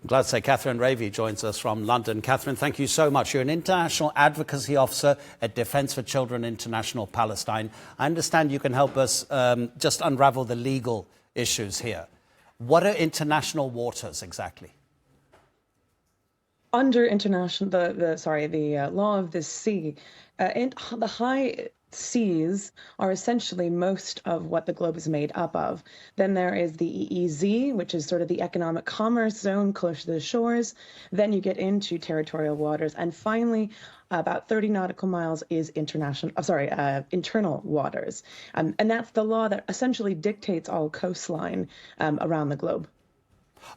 I'm glad to say Kathryn Ravey joins us from London. Kathryn, thank you so much. You're an International Advocacy Officer at Defence for Children International Palestine. I understand you can help us just unravel the legal issues here. What are international waters exactly? Under international, the law of the sea, and the high seas are essentially most of what the globe is made up of. Then there is the EEZ, which is sort of the economic commerce zone close to the shores. Then you get into territorial waters, and finally, about 30 nautical miles is internal waters, and that's the law that essentially dictates all coastline around the globe.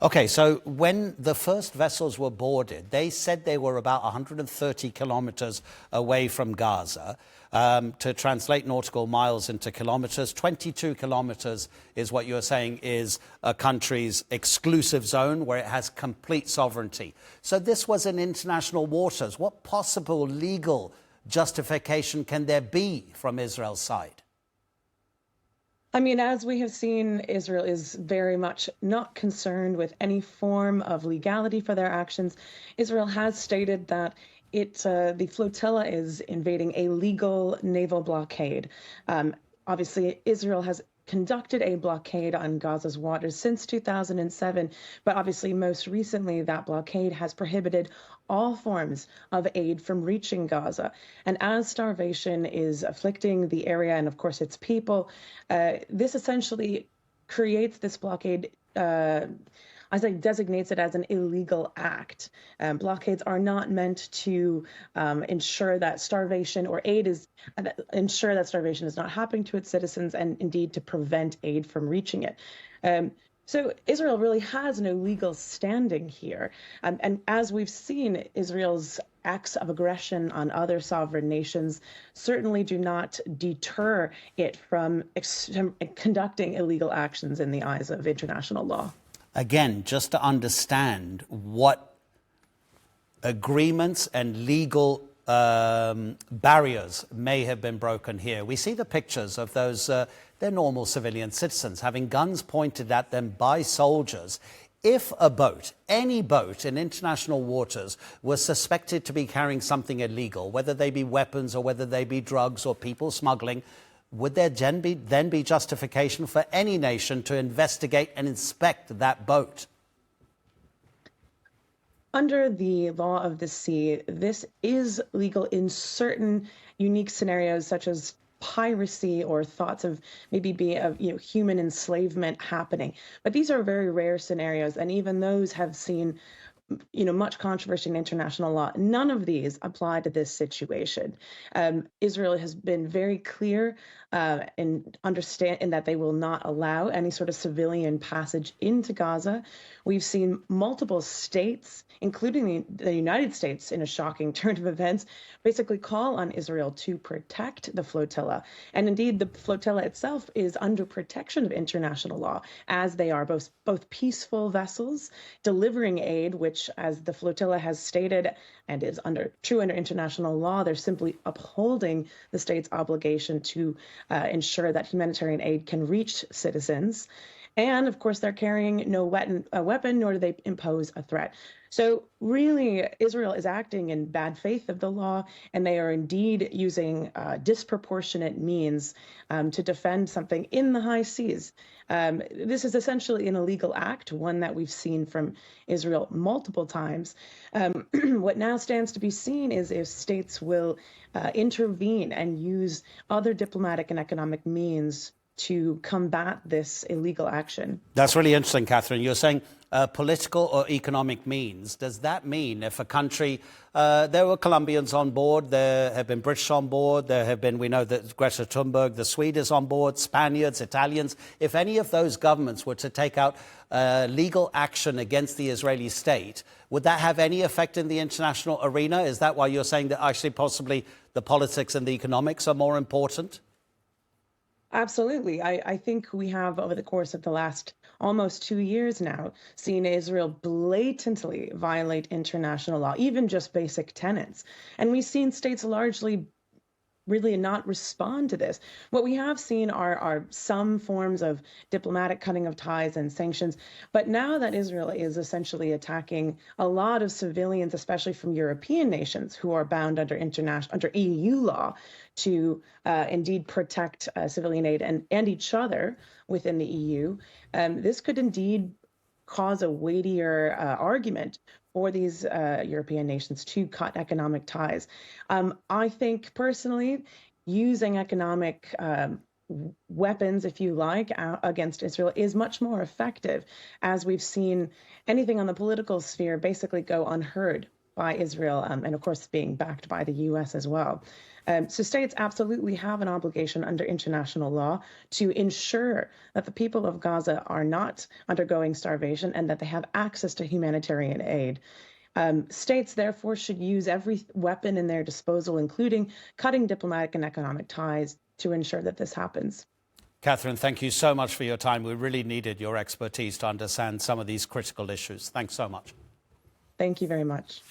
Okay, so when the first vessels were boarded, they said they were about 130 kilometers away from Gaza. To translate nautical miles into kilometers, 22 kilometers is what you're saying is a country's exclusive zone where it has complete sovereignty. So this was in international waters. What possible legal justification can there be from Israel's side? I mean, as we have seen, Israel is very much not concerned with any form of legality for their actions. Israel has stated that the flotilla is invading a legal naval blockade. Obviously, Israel has conducted a blockade on Gaza's waters since 2007, but obviously most recently that blockade has prohibited all forms of aid from reaching Gaza. And as starvation is afflicting the area and of course its people, this essentially creates this blockade, as it designates it as an illegal act. Blockades are not meant to ensure that starvation or ensure that starvation is not happening to its citizens, and indeed to prevent aid from reaching it. So Israel really has no legal standing here. And as we've seen, Israel's acts of aggression on other sovereign nations certainly do not deter it from conducting illegal actions in the eyes of international law. Again, just to understand what agreements and legal barriers may have been broken here. We see the pictures of those, they're normal civilian citizens, having guns pointed at them by soldiers. If a boat, any boat in international waters, was suspected to be carrying something illegal, whether they be weapons or whether they be drugs or people smuggling, would there then be justification for any nation to investigate and inspect that boat? Under the law of the sea, this is legal in certain unique scenarios, such as piracy or thoughts of maybe human enslavement happening. But these are very rare scenarios, and even those have seen much controversy in international law. None of these apply to this situation. Israel has been very clear in that they will not allow any sort of civilian passage into Gaza. We've seen multiple states, including the United States, in a shocking turn of events, basically call on Israel to protect the flotilla. And indeed, the flotilla itself is under protection of international law, as they are both peaceful vessels delivering aid, which, as the flotilla has stated and is true under international law, they're simply upholding the state's obligation to ensure that humanitarian aid can reach citizens. And of course, they're carrying no weapon, nor do they impose a threat. So really, Israel is acting in bad faith of the law, and they are indeed using disproportionate means to defend something in the high seas. This is essentially an illegal act, one that we've seen from Israel multiple times. What now stands to be seen is if states will intervene and use other diplomatic and economic means to combat this illegal action. That's really interesting, Kathryn. You're saying political or economic means. Does that mean if a country, there were Colombians on board, there have been British on board, we know that Greta Thunberg, the Swede is on board, Spaniards, Italians. If any of those governments were to take out legal action against the Israeli state, would that have any effect in the international arena? Is that why you're saying that actually possibly the politics and the economics are more important? Absolutely. I think we have, over the course of the last almost 2 years now, seen Israel blatantly violate international law, even just basic tenets. And we've seen states largely really not respond to this. What we have seen are some forms of diplomatic cutting of ties and sanctions, but now that Israel is essentially attacking a lot of civilians, especially from European nations who are bound under EU law to indeed protect civilian aid and each other within the EU, this could indeed cause a weightier argument for these European nations to cut economic ties. I think personally, using economic weapons, if you like, against Israel is much more effective, as we've seen anything on the political sphere basically go unheard by Israel, and of course being backed by the US as well. So states absolutely have an obligation under international law to ensure that the people of Gaza are not undergoing starvation and that they have access to humanitarian aid. States, therefore, should use every weapon in their disposal, including cutting diplomatic and economic ties, to ensure that this happens. Kathryn, thank you so much for your time. We really needed your expertise to understand some of these critical issues. Thanks so much. Thank you very much.